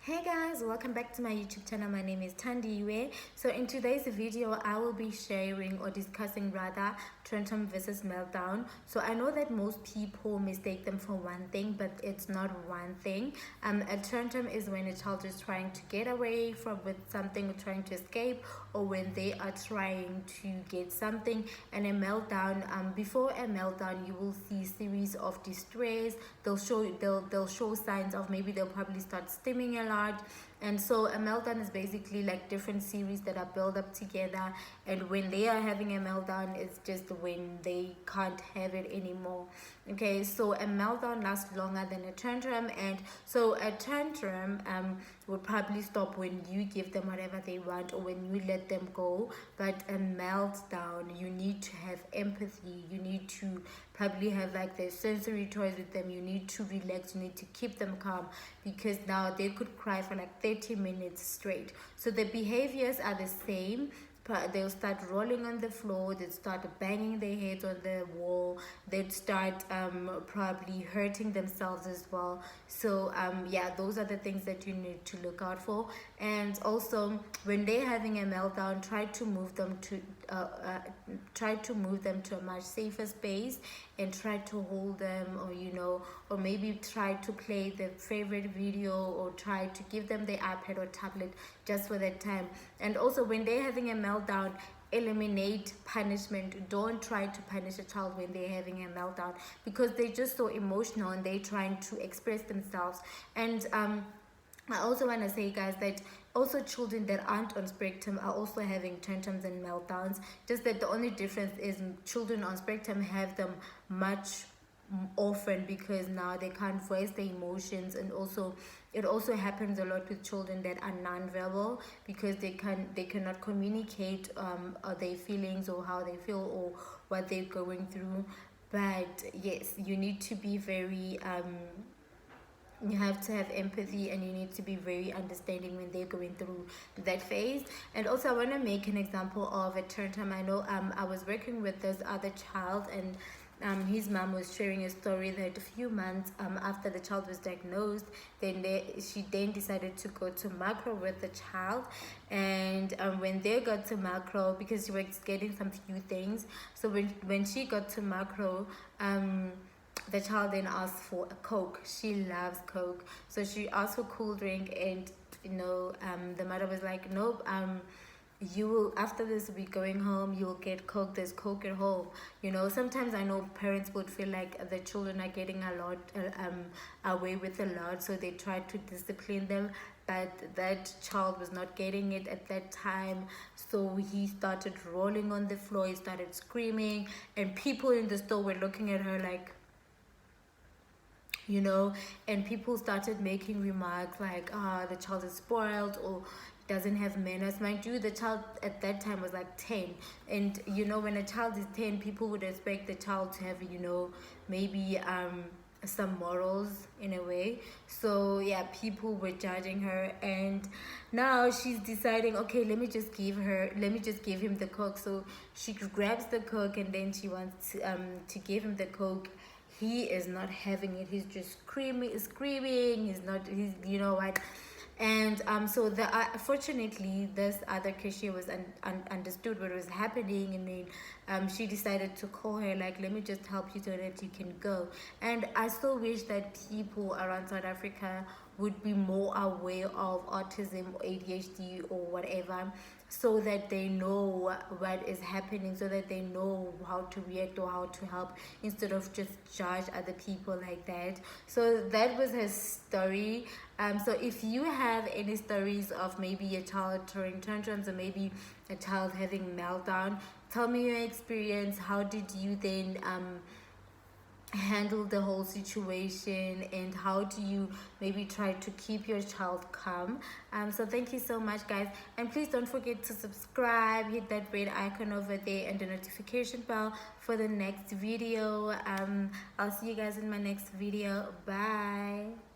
Hey guys, welcome back to my YouTube channel. My name is Tandiwe. So in today's video, I will be sharing or discussing rather tantrum versus meltdown. So I know that most people mistake them for one thing, but it's not one thing. A tantrum is when a child is trying to get away from with something or trying to escape, or when they are trying to get something. And a meltdown, before a meltdown, you will see series of distress. They'll show signs of maybe they'll probably start stimming a lot. And so a meltdown is basically like different series that are built up together, and when they are having a meltdown, it's just when they can't have it anymore. Okay, so a meltdown lasts longer than a tantrum, and so a tantrum would probably stop when you give them whatever they want or when you let them go. But a meltdown, you need to have empathy, you need to probably have like the sensory toys with them, you need to relax, you need to keep them calm, because now they could cry for like 30 minutes straight. So the behaviors are the same. They'll start rolling on the floor, they'd start banging their heads on the wall, they'd start probably hurting themselves as well. So yeah, those are the things that you need to look out for. And also, when they're having a meltdown, try to move them to a much safer space, and try to hold them, or maybe try to play their favorite video, or try to give them the iPad or tablet just for that time. And also, when they're having a meltdown, eliminate punishment. Don't try to punish a child when they're having a meltdown, because they're just so emotional and they're trying to express themselves. And I also want to say, guys, that also children that aren't on spectrum are also having tantrums and meltdowns, just that the only difference is children on spectrum have them much often, because now they can't voice their emotions. And also it also happens a lot with children that are nonverbal, because they cannot communicate their feelings or how they feel or what they're going through. But yes, you need to be very you have to have empathy, and you need to be very understanding when they're going through that phase. And also, I want to make an example of a tantrum. I know I was working with this other child, and his mom was sharing a story that a few months after the child was diagnosed, she then decided to go to macro with the child. And when they got to macro, because she was getting some few things, so when she got to macro, the child then asked for a Coke. She loves Coke, so she asked for cool drink. And the mother was like, nope, you will, after this week going home, you'll get Coke, there's Coke at home. Sometimes I know parents would feel like the children are getting a lot away with a lot, so they try to discipline them. But that child was not getting it at that time, so he started rolling on the floor, he started screaming, and people in the store were looking at her like, and people started making remarks like, the child is spoiled or doesn't have manners. Mind you, the child at that time was like 10, and when a child is 10, people would expect the child to have maybe some morals in a way. So yeah, people were judging her, and now she's deciding, okay, let me just give him the Coke. So she grabs the Coke, and then she wants to give him the Coke. He is not having it. He's just screaming. He's what. And so fortunately, this other cashier was understood what was happening, and then she decided to call her, like, let me just help you so that you can go. And I still wish that people around South Africa would be more aware of autism or ADHD or whatever, so that they know what is happening, so that they know how to react or how to help, instead of just judge other people like that. So that was her story. So if you have any stories of maybe a child throwing tantrums, or maybe a child having meltdown, tell me your experience. How did you then handle the whole situation, and how do you maybe try to keep your child calm? So thank you so much, guys, and please don't forget to subscribe, hit that red icon over there, and the notification bell for the next video. I'll see you guys in my next video. Bye.